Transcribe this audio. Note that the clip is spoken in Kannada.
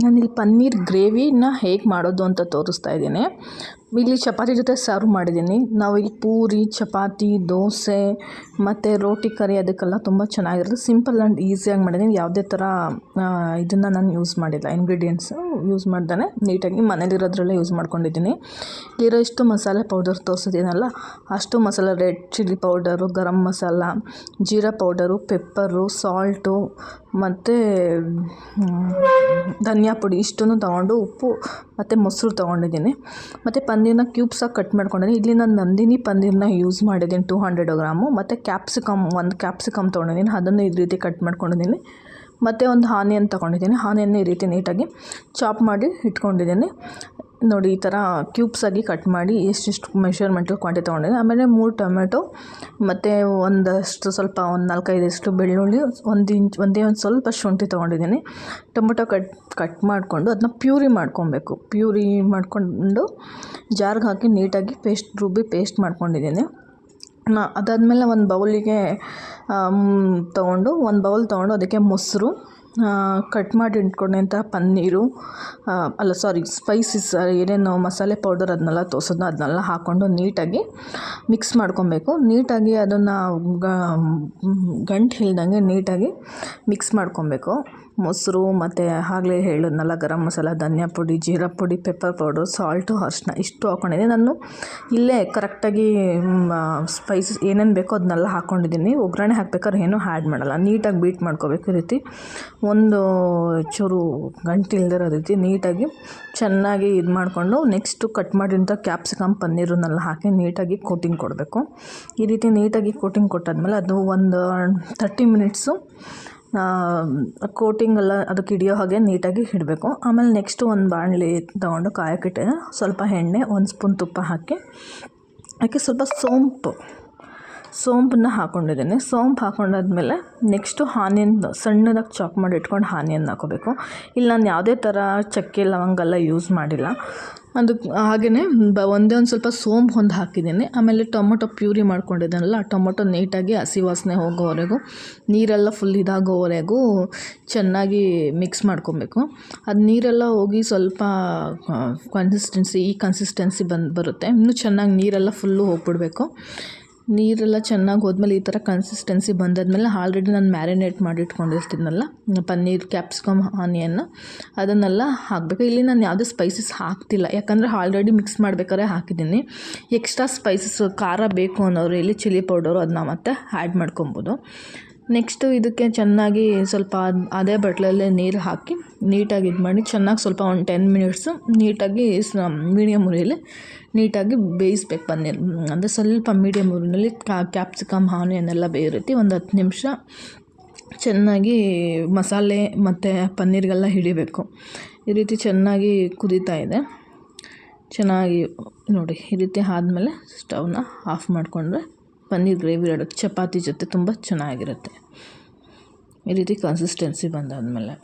ನಾನಿಲ್ಲಿ ಪನ್ನೀರ್ ಗ್ರೇವಿನ ಹೇಗೆ ಮಾಡೋದು ಅಂತ ತೋರಿಸ್ತಾ ಇದ್ದೀನಿ. ಇಲ್ಲಿ ಚಪಾತಿ ಜೊತೆ ಸರ್ವ್ ಮಾಡಿದ್ದೀನಿ. ನಾವಿಲ್ಲಿ ಪೂರಿ, ಚಪಾತಿ, ದೋಸೆ ಮತ್ತು ರೋಟಿ ಕರಿ ಅದಕ್ಕೆಲ್ಲ ತುಂಬ ಚೆನ್ನಾಗಿರುತ್ತೆ. ಸಿಂಪಲ್ ಆ್ಯಂಡ್ ಈಸಿಯಾಗಿ ಮಾಡಿದ್ದೀನಿ. ಯಾವುದೇ ಥರ ಇದನ್ನು ನಾನು ಯೂಸ್ ಮಾಡಿಲ್ಲ, ಇಂಗ್ರೀಡಿಯೆಂಟ್ಸು ಯೂಸ್ ಮಾಡ್ದೇ ನೀಟಾಗಿ ಮನೇಲಿರೋದ್ರಲ್ಲೇ ಯೂಸ್ ಮಾಡ್ಕೊಂಡಿದ್ದೀನಿ. ಇಲ್ಲಿರೋ ಇಷ್ಟು ಮಸಾಲೆ ಪೌಡರ್ ತೋರಿಸಿದ್ದೀನಲ್ಲ, ಅಷ್ಟು ಮಸಾಲೆ, red chilli powder, garam masala, ಜೀರಾ ಪೌಡರು, ಪೆಪ್ಪರು, ಸಾಲ್ಟು ಮತ್ತು ಧನಿಯಾ ಪುಡಿ ಇಷ್ಟನ್ನು ತೊಗೊಂಡು, ಉಪ್ಪು ಮತ್ತು ಮೊಸರು ತೊಗೊಂಡಿದ್ದೀನಿ. ಮತ್ತು ಪನ್ನೀರನ್ನ ಕ್ಯೂಬ್ಸಾಗಿ ಕಟ್ ಮಾಡ್ಕೊಂಡಿದ್ದೀನಿ. ಇಲ್ಲಿ ನಾನು ನಂದಿನಿ ಪನ್ನೀರನ್ನ ಯೂಸ್ ಮಾಡಿದ್ದೀನಿ 200 ಗ್ರಾಮು. ಮತ್ತು ಒಂದು ಕ್ಯಾಪ್ಸಿಕಮ್ ತೊಗೊಂಡಿದ್ದೀನಿ, ಅದನ್ನು ಈ ರೀತಿ ಕಟ್ ಮಾಡ್ಕೊಂಡಿದ್ದೀನಿ. ಮತ್ತು ಒಂದು ಆನಿಯನ್ ತೊಗೊಂಡಿದ್ದೀನಿ. ಆನಿಯನ್ನ ಈ ರೀತಿ ನೀಟಾಗಿ ಚಾಪ್ ಮಾಡಿ ಇಟ್ಕೊಂಡಿದ್ದೀನಿ. ನೋಡಿ, ಈ ಥರ ಕ್ಯೂಬ್ಸಾಗಿ ಕಟ್ ಮಾಡಿ ಎಷ್ಟೆಷ್ಟು ಮೆಷರ್ಮೆಂಟು ಕ್ವಾಂಟಿಟಿ ತೊಗೊಂಡಿದ್ದೀನಿ. ಆಮೇಲೆ 3 ಟೊಮೆಟೊ ಮತ್ತು ಒಂದು 4-5 ಬೆಳ್ಳುಳ್ಳಿ, ಒಂದೇ ಒಂದು ಸ್ವಲ್ಪ ಶುಂಠಿ ತೊಗೊಂಡಿದ್ದೀನಿ. ಟೊಮೆಟೊ ಕಟ್ ಮಾಡಿಕೊಂಡು ಅದನ್ನ ಪ್ಯೂರಿ ಮಾಡ್ಕೊಬೇಕು. ಪ್ಯೂರಿ ಮಾಡಿಕೊಂಡು ಜಾರ್ಗೆ ಹಾಕಿ ನೀಟಾಗಿ ಪೇಸ್ಟ್ ಮಾಡ್ಕೊಂಡಿದ್ದೀನಿ. ಅದಾದಮೇಲೆ ಒಂದು ಬೌಲಿಗೆ ಒಂದು ಬೌಲ್ ತೊಗೊಂಡು ಅದಕ್ಕೆ ಮೊಸರು, ಕಟ್ ಮಾಡಿ ಇಟ್ಕೊಂಡಂಥ ಪನ್ನೀರು, ಸ್ಪೈಸಸ್ ಏನೇನು ಮಸಾಲೆ ಪೌಡರ್ ಅದನ್ನೆಲ್ಲ ತೋರಿಸೋದನ್ನ ಅದನ್ನೆಲ್ಲ ಹಾಕ್ಕೊಂಡು ನೀಟಾಗಿ ಮಿಕ್ಸ್ ಮಾಡ್ಕೊಬೇಕು. ನೀಟಾಗಿ ಅದನ್ನು ಗಂಟು ಇಲ್ದಂಗೆ ನೀಟಾಗಿ ಮಿಕ್ಸ್ ಮಾಡ್ಕೊಬೇಕು. ಮೊಸರು ಮತ್ತು ಆಗಲೇ ಹೇಳಿದ್ನಲ್ಲ, ಗರಂ ಮಸಾಲ, ಧನಿಯಾ ಪುಡಿ, ಜೀರಾ ಪುಡಿ, ಪೆಪ್ಪರ್ ಪೌಡರ್, ಸಾಲ್ಟು, ಅರಿಶಿನ ಇಷ್ಟು ಹಾಕ್ಕೊಂಡಿದ್ದೀನಿ. ನಾನು ಇಲ್ಲೇ ಕರೆಕ್ಟಾಗಿ ಸ್ಪೈಸಸ್ ಏನೇನು ಬೇಕೋ ಅದನ್ನೆಲ್ಲ ಹಾಕ್ಕೊಂಡಿದ್ದೀನಿ. ಒಗ್ಗರಣೆ ಹಾಕ್ಬೇಕಾದ್ರೆ ಏನೂ ಆ್ಯಡ್ ಮಾಡಲ್ಲ. ನೀಟಾಗಿ ಬೀಟ್ ಮಾಡ್ಕೋಬೇಕು. ಈ ರೀತಿ ಒಂದು ಚೂರು ಗಂಟು ಇಲ್ದಿರೋ ರೀತಿ ನೀಟಾಗಿ ಚೆನ್ನಾಗಿ ಇದು ಮಾಡಿಕೊಂಡು, ನೆಕ್ಸ್ಟು ಕಟ್ ಮಾಡಿದಂಥ ಕ್ಯಾಪ್ಸಿಕಮ್, ಪನ್ನೀರನ್ನೆಲ್ಲ ಹಾಕಿ ನೀಟಾಗಿ ಕೋಟಿಂಗ್ ಕೊಡಬೇಕು. ಈ ರೀತಿ ನೀಟಾಗಿ ಕೋಟಿಂಗ್ ಕೊಟ್ಟಾದ್ಮೇಲೆ ಅದು ಒಂದು 30 ಮಿನಿಟ್ಸು ಕೋಟಿಂಗೆಲ್ಲ ಅದಕ್ಕೆ ಹಿಡಿಯೋ ಹಾಗೆ ನೀಟಾಗಿ ಇಡಬೇಕು. ಆಮೇಲೆ ನೆಕ್ಸ್ಟು ಒಂದು ಬಾಣಲಿ ತೊಗೊಂಡು ಕಾಯಕ್ಕಿಟ್ಟೆ ಸ್ವಲ್ಪ ಎಣ್ಣೆ, 1 ಸ್ಪೂನ್ ತುಪ್ಪ ಹಾಕಿ ಸ್ವಲ್ಪ ಸೋಂಪನ್ನ ಹಾಕ್ಕೊಂಡಿದ್ದೀನಿ. ಸೋಂಪು ಹಾಕ್ಕೊಂಡಾದ್ಮೇಲೆ ನೆಕ್ಸ್ಟು ಆನಿಯನ್ ಸಣ್ಣದಾಗಿ ಚಾಪ್ ಮಾಡಿ ಇಟ್ಕೊಂಡು ಆನಿಯನ್ ಹಾಕೋಬೇಕು. ಇಲ್ಲಿ ನಾನು ಯಾವುದೇ ಥರ ಚಕ್ಕೆ ಲವಂಗ ಎಲ್ಲ ಯೂಸ್ ಮಾಡಿಲ್ಲ. ಅದಕ್ಕೆ ಹಾಗೆಯೇ ಒಂದೇ ಒಂದು ಸ್ವಲ್ಪ ಸೋಂಪು ಹಾಕಿದ್ದೀನಿ. ಆಮೇಲೆ ಟೊಮೊಟೊ ಪ್ಯೂರಿ ಮಾಡ್ಕೊಂಡಿದ್ದೀನಲ್ಲ, ಟೊಮೊಟೊ ನೀಟಾಗಿ ಹಸಿ ವಾಸನೆ ಹೋಗೋವರೆಗೂ, ನೀರೆಲ್ಲ ಫುಲ್ ಇದಾಗೋವರೆಗೂ ಚೆನ್ನಾಗಿ ಮಿಕ್ಸ್ ಮಾಡ್ಕೊಬೇಕು. ಅದು ನೀರೆಲ್ಲ ಹೋಗಿ ಸ್ವಲ್ಪ ಕನ್ಸಿಸ್ಟೆನ್ಸಿ ಬರುತ್ತೆ. ಇನ್ನೂ ಚೆನ್ನಾಗಿ ನೀರೆಲ್ಲ ಫುಲ್ಲು ಹೋಗ್ಬಿಡ್ಬೇಕು. ನೀರೆಲ್ಲ ಚೆನ್ನಾಗಿ ಹೋದ್ಮೇಲೆ ಈ ಥರ ಕನ್ಸಿಸ್ಟೆನ್ಸಿ ಬಂದಾದ್ಮೇಲೆ ಆಲ್ರೆಡಿ ನಾನು ಮ್ಯಾರಿನೇಟ್ ಮಾಡಿ ಇಟ್ಕೊಂಡಿರ್ತೀನಲ್ಲ ಪನ್ನೀರ್, ಕ್ಯಾಪ್ಸಿಕಮ್, ಆನಿಯನ್ನ ಅದನ್ನೆಲ್ಲ ಹಾಕಬೇಕು. ಇಲ್ಲಿ ನಾನು ಯಾವುದೇ ಸ್ಪೈಸಸ್ ಹಾಕ್ತಿಲ್ಲ, ಯಾಕಂದರೆ ಆಲ್ರೆಡಿ ಮಿಕ್ಸ್ ಮಾಡ್ಬೇಕಾದ್ರೆ ಹಾಕಿದ್ದೀನಿ. ಎಕ್ಸ್ಟ್ರಾ ಸ್ಪೈಸಸ್ ಖಾರ ಬೇಕು ಅನ್ನೋರು ಇಲ್ಲಿ ಚಿಲ್ಲಿ ಪೌಡರು ಅದನ್ನ ಮತ್ತೆ ಆ್ಯಡ್ ಮಾಡ್ಕೊಬೋದು. ನೆಕ್ಸ್ಟು ಇದಕ್ಕೆ ಚೆನ್ನಾಗಿ ಸ್ವಲ್ಪ ಅದೇ ಬಟ್ಲಲ್ಲೇ ನೀರು ಹಾಕಿ ನೀಟಾಗಿ ಇದು ಮಾಡಿ ಚೆನ್ನಾಗಿ ಸ್ವಲ್ಪ ಒಂದು 10 ಮಿನಿಟ್ಸು ನೀಟಾಗಿ ಮೀಡಿಯಮ್ ಉರಿಯಲ್ಲಿ ನೀಟಾಗಿ ಬೇಯಿಸ್ಬೇಕು. ಪನ್ನೀರ್ ಅಂದರೆ ಸ್ವಲ್ಪ ಮೀಡಿಯಮ್ ಉರಿಯಲ್ಲಿ ಕ್ಯಾಪ್ಸಿಕಮ್, ಆನಿಯನ್ ಎಲ್ಲ ಬೇಯೋ ರೀತಿ ಒಂದು 10 ನಿಮಿಷ ಚೆನ್ನಾಗಿ ಮಸಾಲೆ ಮತ್ತು ಪನ್ನೀರಿಗೆಲ್ಲ ಹಿಡಿಬೇಕು. ಈ ರೀತಿ ಚೆನ್ನಾಗಿ ಕುದೀತಾ ಇದೆ. ಚೆನ್ನಾಗಿ ನೋಡಿ, ಈ ರೀತಿ ಆದಮೇಲೆ ಸ್ಟವ್ನ ಆಫ್ ಮಾಡಿಕೊಂಡ್ರೆ ಪನ್ನೀರ್ ಗ್ರೇವಿ ರೆಡಿ. ಚಪಾತಿ ಜೊತೆ ತುಂಬ ಚೆನ್ನಾಗಿರುತ್ತೆ ಈ ರೀತಿ ಕನ್ಸಿಸ್ಟೆನ್ಸಿ ಬಂದಾದಮೇಲೆ.